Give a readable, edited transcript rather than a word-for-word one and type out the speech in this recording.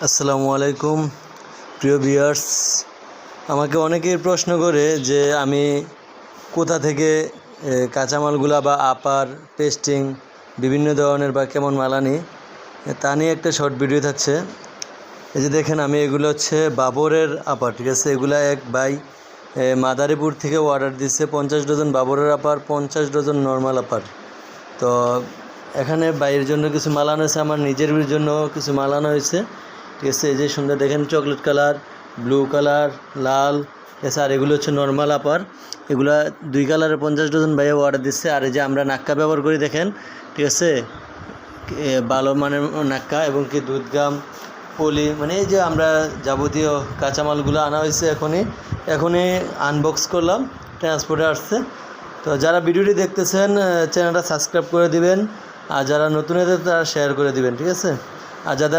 আসসালামু আলাইকুম প্রিয় ভিউয়ার্স। আমাকে অনেকেই প্রশ্ন করে যে আমি কোথা থেকে কাঁচামালগুলা বা আপার পেস্টিং বিভিন্ন ধরনের বা কেমন মাল আনি, তা নিয়ে একটা শর্ট ভিডিও থাকছে। এই যে দেখেন, আমি এগুলো হচ্ছে বাবরের আপার, ঠিক আছে। এগুলা এক ভাই মাদারীপুর থেকে অর্ডার দিচ্ছে 50 ডজন বাবরের আপার, 50 ডজন নর্মাল আপার। তো এখানে বাইরের জন্য কিছু মাল আনা হয়েছে, আমার নিজের জন্য কিছু মাল আনা হয়েছে, ঠিক আছে। এই যে সুন্দর দেখেন, চকলেট কালার, ব্লু কালার, লাল, এছাড়া আর এগুলো হচ্ছে নর্মাল আপার। এগুলা 2 কালারের 50 ডজন ভাইয়া অর্ডার দিচ্ছে। আর এই যে আমরা নাক্কা ব্যবহার করি দেখেন, ঠিক আছে, ভালো মানের নাক্কা এবং কি দুধগাম পলি, মানে এই যে আমরা যাবতীয় কাঁচামালগুলো আনা হয়েছে এখনই আনবক্স করলাম, ট্রান্সপোর্টে আসছে। তো যারা ভিডিওটি দেখতেছেন চ্যানেলটা সাবস্ক্রাইব করে দিবেন, আর যারা নতুন হয়েছে তারা শেয়ার করে দিবেন, ঠিক আছে। আর যাদের